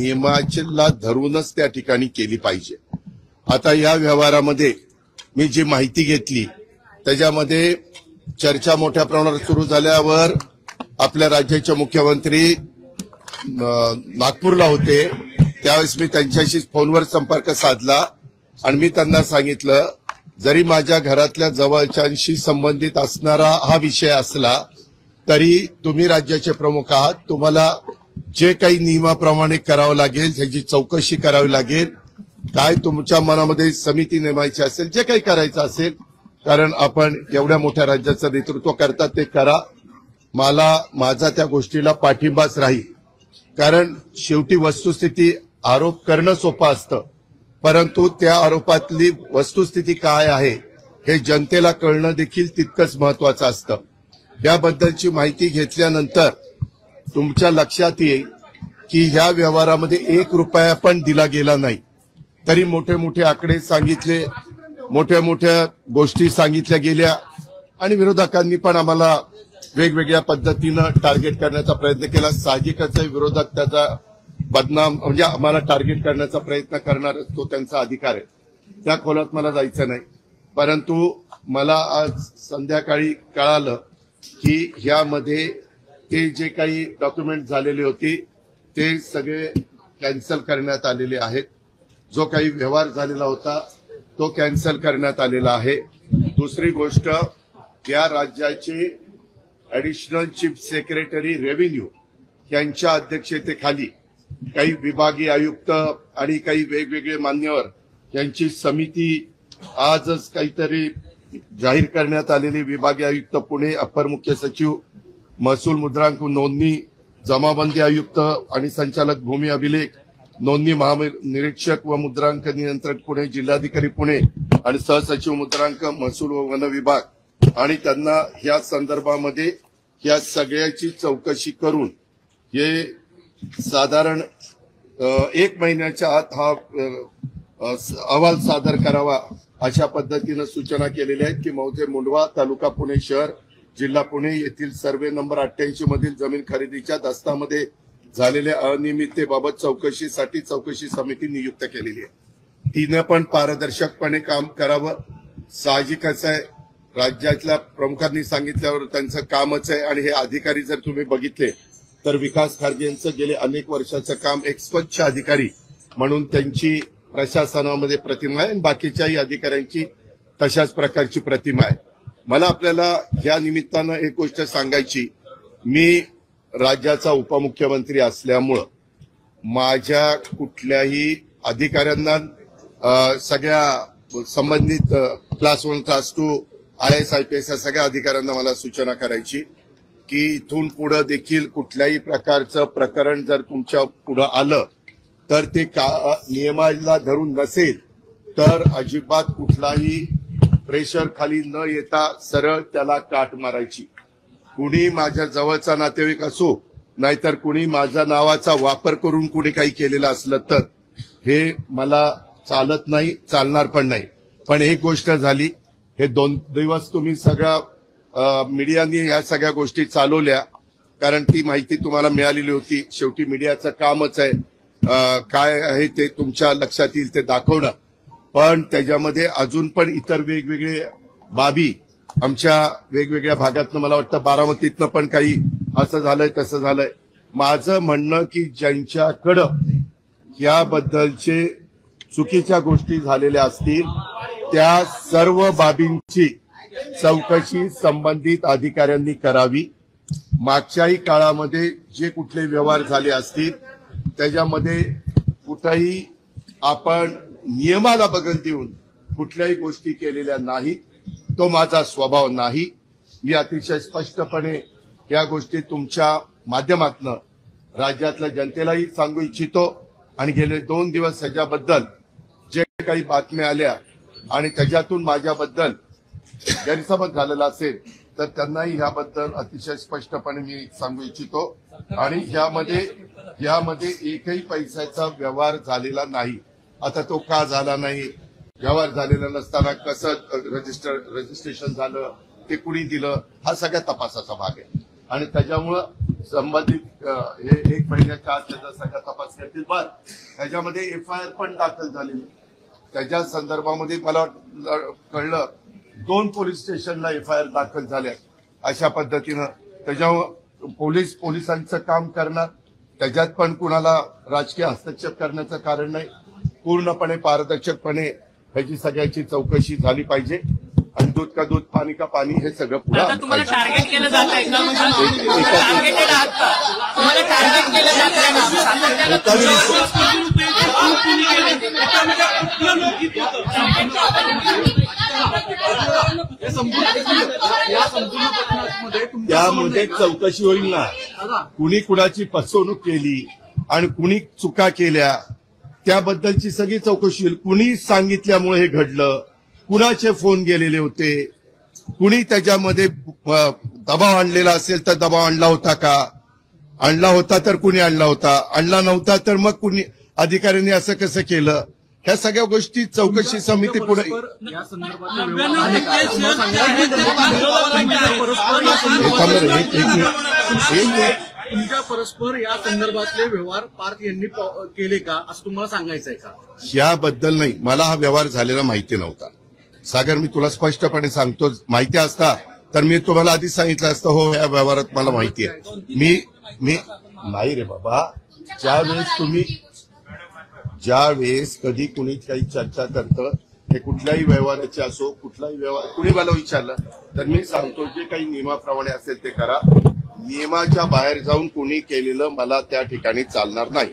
नियमाला धरूनच त्या ठिकाणी केली पाहिजे। आता या व्यवहारामध्ये मी जी माहिती घेतली त्याच्यामध्ये चर्चा मोठ्या प्रमाणावर सुरू झाल्यावर आपल्या राज्याचे मुख्यमंत्री नागपूरला होते, त्यावेळेस मी त्यांच्याशी फोनवर संपर्क साधला आणि मी त्यांना सांगितलं जरी माझ्या घरातल्या जवळच्यांशी संबंधित असणारा हा विषय असला तरी तुम्ही राज्याचे प्रमुख आहात, तुम्हाला जे काही नियमाप्रमाणे करावं लागेल त्याची चौकशी करावी लागेल, काय तुमच्या मनामध्ये समिती नेमायची असेल, जे काही करायचं असेल, कारण आपण एवढ्या मोठ्या राज्याचं नेतृत्व करतात ते करा। मला माझा त्या गोष्टीला पाठिंबाच राहील, कारण शेवटी वस्तुस्थिती आरोप करणं सोपं असतं, परंतु त्या आरोपातली वस्तुस्थिती काय आहे हे जनतेला कळणं देखील तितकंच महत्वाचं असतं। याबद्दलची माहिती घेतल्यानंतर तुमच्या लक्षात येईल की ह्या व्यवहारामध्ये 1 रुपया पण दिला गेला नाही, तरी मोठे मोठे आकडे सांगितले, मोठ्या मोठ्या गोष्टी सांगितल्या गेल्या आणि विरोधकांनी पण आम्हाला वेगवेगळ्या पद्धतीनं टार्गेट करण्याचा प्रयत्न केला। साहजिकच विरोधक त्याचा बदनाम म्हणजे आम्हाला टार्गेट करण्याचा प्रयत्न करणार तो त्यांचा अधिकार आहे, त्या खोलात मला जायचं नाही। परंतु मला आज संध्याकाळी कळालं की यामध्ये ते जे काही डॉक्युमेंट झालेले होते ते सगळे कॅन्सल करण्यात आलेले आहेत, जो काही व्यवहार झालेला होता तो कॅन्सल करण्यात आलेला आहे। दुसरी गोष्ट, या राज्याचे ऍडिशनल चीफ सेक्रेटरी रेव्हेन्यू यांच्या अध्यक्षतेखाली काही विभागीय आयुक्त आणि काही वेगवेगळे मान्यवर यांची समिती आजच काहीतरी जाहीर करण्यात आलेली विभागीय आयुक्त पुणे, अप्पर मुख्य सचिव महसूल मुद्रांक नोंदणी, जमाबंदी आयुक्त आणि संचालक भूमी अभिलेख, नोंदणी महानिरीक्षक व मुद्रांक नियंत्रक पुणे, जिल्हाधिकारी पुणे आणि सहसचिव मुद्रांक महसूल व वन विभाग आणि त्यांना या संदर्भामध्ये या सगळ्याची चौकशी करून हे साधारण 1 महिन्याच्या आत हा अहवाल सादर करावा अशा पद्धतीने सूचना केलेल्या आहेत की मौजे मुंडवा तालुका पुणे शहर जिल्हा पुणे येथील सर्वे नंबर 88 मधील जमीन खरेदीच्या दस्तामध्ये झालेल्या अनियमिततेबाबत चौकशीसाठी चौकशी समिती नियुक्त केलेली आहे। तिने पण पारदर्शकपणे काम करावं, साहजिकच आहे, राज्यातल्या प्रमुखांनी सांगितल्यावर त्यांचं कामच आहे। आणि हे अधिकारी जर तुम्ही बघितले तर विकास खारगे यांचं गेले अनेक वर्षाचं काम एक स्वच्छ अधिकारी म्हणून त्यांची प्रशासनामध्ये प्रतिमा आहे आणि बाकीच्याही अधिकाऱ्यांची तशाच प्रकारची प्रतिमा आहे। मला आपल्याला या निमित्तानं एक गोष्ट सांगायची, मी राज्याचा उपमुख्यमंत्री असल्यामुळं माझ्या कुठल्याही अधिकाऱ्यांना सगळ्या संबंधित क्लास 1 क्लास 2 IAS IPS या सगळ्या अधिकाऱ्यांना मला सूचना करायची की इथून पुढे देखील कुठल्याही प्रकारचं प्रकरण जर तुमच्या पुढे आलं तर ते नियमाला धरून नसेल तर अजिबात कुठलाही प्रेशर खाली न येता सरळ त्याला काट मारायची। कुणी माझ्या जवळचा नातेवाईक असो नाहीतर कुणी माझ्या नावाचा वापर करून कुणी काही केलेलं असलं तर हे मला चालत नाही, चालणार पण नाही। पण एक गोष्ट झाली, हे 2 दिवस तुम्ही सगळ्या मीडियाने या सगळ्या गोष्टी चालवल्या, कारण ती माहिती तुम्हाला मिळालेली होती। शेवटी मीडियाचं कामच आहे काय आहे ते तुमच्या लक्षात येईल ते दाखवणं, पण त्याच्यामध्ये अजून पण इतर वेगवेगळे बाबी आमच्या वेगवेगळ्या भागातनं, मला वाटतं बारामतीतनं पण काही असं झालंय तसं झालंय। माझं म्हणणं की ज्यांच्याकडं याबद्दलचे चुकीच्या गोष्टी झालेल्या असतील त्या सर्व बाबींची चौकशी संबंधित अधिकाऱ्यांनी करावी। मागच्याही काळामध्ये जे कुठले व्यवहार झाले असतील त्याच्यामध्ये कुठेही आपण नियमाला बगल देऊन कुठल्याही गोष्टी केलेल्या नाहीत, तो माझा स्वभाव नाही। मी अतिशय स्पष्टपणे या गोष्टी तुमच्या माध्यमातून राज्यातल्या जनतेलाही सांगू इच्छितो आणि गेले 2 दिवस ह्याच्याबद्दल जे काही बातम्या आल्या आणि त्याच्यातून माझ्याबद्दल गैरसमज झालेला असेल तर त्यांनाही याबद्दल अतिशय स्पष्टपणे मी सांगू इच्छितो। आणि यामध्ये एकही पैशाचा व्यवहार झालेला नाही। आता तो का झाला नाही, व्यवहार झालेला नसताना कसं रजिस्ट्रेशन झालं, ते कुणी दिलं, हा सगळ्या तपासाचा भाग आहे। आणि त्याच्यामुळं संबंधित हे 1 महिन्याच्या आत त्याचा सगळा तपास करतील. बर, त्याच्यामध्ये FIR पण दाखल झालेली. त्याच्या संदर्भामध्ये मला कळलं 2 पोलीस स्टेशनला FIR दाखल झाल्या. अशा पद्धतीनं त्याच्यावर पोलिसांचं काम करणार, त्याच्यात पण कुणाला राजकीय हस्तक्षेप करण्याचं कारण नाही. पूर्णपणे पारदर्शकपणे ह्याची सगळ्याची चौकशी झाली पाहिजे आणि दूध का दूध पाणी का पाणी हे सगळं पुढे तुम्हाला टार्गेट केलं जात आहे का? टार्गेटेड आहात का? तुम्हाला टार्गेट केलं जात आहे त्यामध्ये चौकशी होईल ना. कुणी कुणाची फसवणूक केली आणि कुणी चुका केल्या त्याबद्दलची सगळी चौकशी होईल. कुणी सांगितल्यामुळे हे घडलं, कुणाचे फोन गेलेले होते, कुणी त्याच्यामध्ये दबाव आणलेला असेल तर दबाव आणला होता का, आणला होता तर कुणी आणला होता, आणला नव्हता तर मग कुणी अधिकाऱ्यांनी असं कसं केलं, ह्या सगळ्या गोष्टी चौकशी समिती पुढे. तुमच्या परस्पर या संदर्भातले व्यवहार पार्थ यांनी केले का असं तुम्हाला सांगायचंय का? याबद्दल नाही, मला हा व्यवहार झालेला माहिती नव्हता. सागर, मी तुला स्पष्टपणे सांगतो, माहिती असता तर मी तुम्हाला आधीच सांगितलं असतं हो या व्यवहारात मला माहिती आहे. मी नाही रे बाबा. ज्यावेळेस कधी कुणी काही चर्चा करतं, हे कुठल्याही व्यवहाराचे असो, कुठलाही व्यवहार कुणी मला विचारलं तर मी सांगतो जे काही नियमाप्रमाणे असेल ते करा. नियमाच्या बाहेर जाऊन कुणी केलेलं मला त्या ठिकाणी चालणार नाही.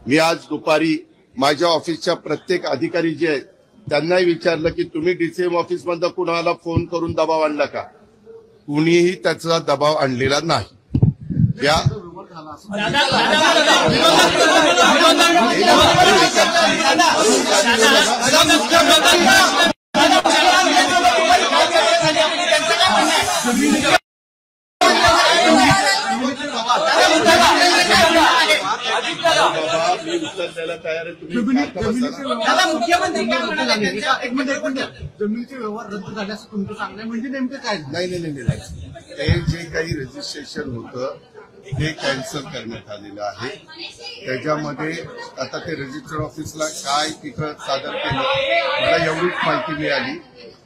मी आज दुपारी माझ्या ऑफिसच्या प्रत्येक अधिकारी जे आहेत त्यांनाही विचारलं की तुम्ही DCM ऑफिसमधनं कुणाला फोन करून दबाव आणला का? कुणीही त्याचा दबाव आणलेला नाही. मी उत्तर द्यायला तयार आहे. जमिनीचे व्यवहार रद्द झाले असं तुमचं सांगणं म्हणजे नेमकं काय? नाही. ते जे काही रजिस्ट्रेशन होतं ते कॅन्सल करण्यात आलेलं आहे. त्याच्यामध्ये आता ते रजिस्टर ऑफिसला काय तिथं सादर केलं मला एवढीच माहिती मिळाली.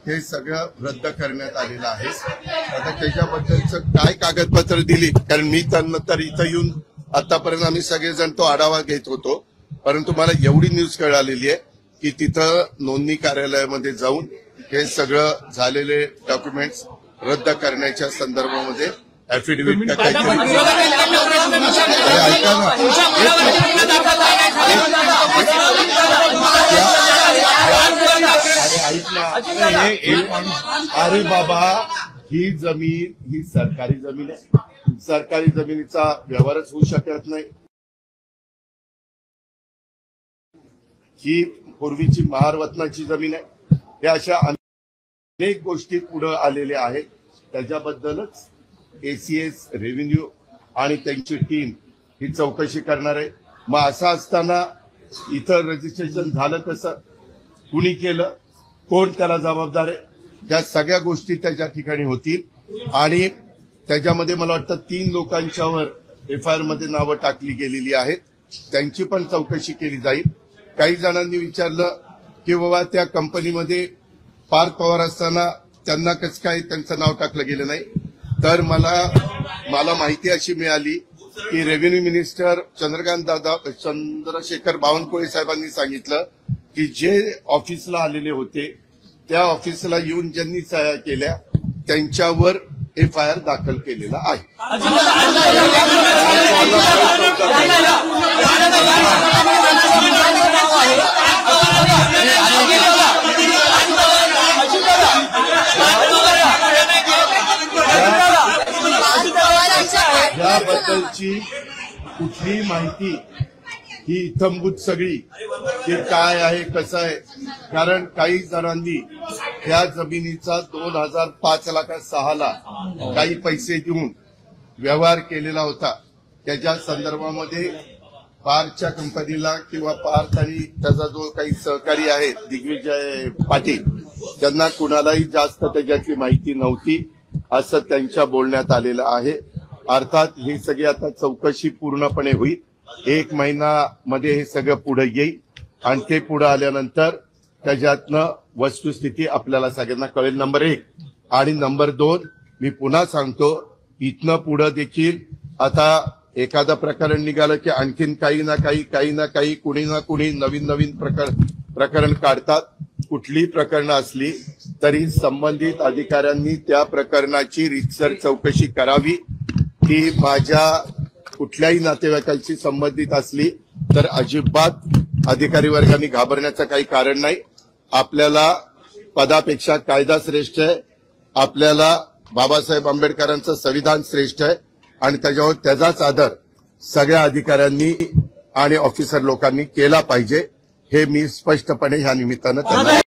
हे सगळं रद्द करण्यात आलेलं आहे. आता त्याच्याबद्दलचं काय कागदपत्र दिली, कारण मी त्यांना तर इथं येऊन आतापर्यंत आम्ही सगळेजण तो आढावा घेत होतो, परंतु मला एवढी न्यूज कळालेली आहे की तिथं नोंदणी कार्यालयामध्ये जाऊन हे सगळं झालेले डॉक्युमेंट्स रद्द करण्याच्या संदर्भामध्ये ऍफिडेव्हिट काहीतरी ऐका ना. अरे बाबा, ही जमीन ही सरकारी जमीन आहे. सरकारी जमिनीचा व्यवहारच होऊ शकत नाही. ही पूर्वीची महारवतनाची जमीन आहे. या अशा अनेक गोष्टी पुढे आलेल्या आहेत. त्याच्याबद्दलच ACS रेव्हेन्यू आणि त्यांची टीम ही चौकशी करणार आहे. मग असं असताना इथं रजिस्ट्रेशन झालं कसं, कुणी केलं, कोण त्याला जबाबदार आहे, त्या सगळ्या गोष्टी त्याच्या ठिकाणी होतील. आणि त्याच्यामध्ये मला वाटतं 3 लोकांच्यावर FIR मध्ये नावं टाकली गेलेली आहेत. त्यांची पण चौकशी केली जाईल. काही जणांनी विचारलं की बाबा त्या कंपनीमध्ये पार्थ पवार असताना त्यांना कसं काय त्यांचं नाव टाकलं गेलं नाही. तर मला माहिती अशी मिळाली की रेव्हेन्यू मिनिस्टर चंद्रशेखर बावनकुळे साहेबांनी सांगितलं की जे ऑफिसला आलेले होते त्या ऑफिसला येऊन ज्यांनी सह्या केल्या त्यांच्यावर FIR दाखल केलेला आहे. याबद्दलची कुठली माहिती ही इत्थंभूत सगळी की काय आहे कसं आहे, कारण काही जणांनी त्या जमिनीचा 2005-6 ला काही पैसे देऊन व्यवहार केलेला होता. त्याच्या संदर्भामध्ये पार्थच्या कंपनीला किंवा पार्थ आणि त्याचा जो काही सहकारी आहे दिग्विजय पाटील त्यांना कुणालाही जास्त त्याच्यातली माहिती नव्हती असं त्यांच्या बोलण्यात आलेलं आहे. अर्थात ही सगळी आता चौकशी पूर्णपणे होईल. 1 महिन्यामध्ये हे सगळं पुढे येईल आणि ते पुढे आल्यानंतर त्याच्यातनं वस्तुस्थिती आपल्याला सगळ्यांना कळेल. नंबर 1 आणि नंबर 2 मी पुन्हा सांगतो, इथनं पुढे देखील आता एखादं प्रकरण निघालं की आणखीन काही ना काही कुणी ना कुणी नवीन प्रकरण काढतात. कुठलीही प्रकरणं असली तरी संबंधित अधिकाऱ्यांनी त्या प्रकरणाची रीतसर चौकशी करावी. ती माझ्या कुठल्याही नातेवाईकांशी संबंधित असली तर अजिबात अधिकारी वर्गाने घाबरण्याचं काही कारण नाही. आपल्याला पदापेक्षा कायदा श्रेष्ठ आहे. आपल्याला बाबासाहेब आंबेडकरांचं संविधान श्रेष्ठ आहे आणि त्याच्यावर त्याचाच आदर सगळ्या अधिकाऱ्यांनी आणि ऑफिसर लोकांनी केला पाहिजे, हे मी स्पष्टपणे ह्या निमित्तानं त्यांना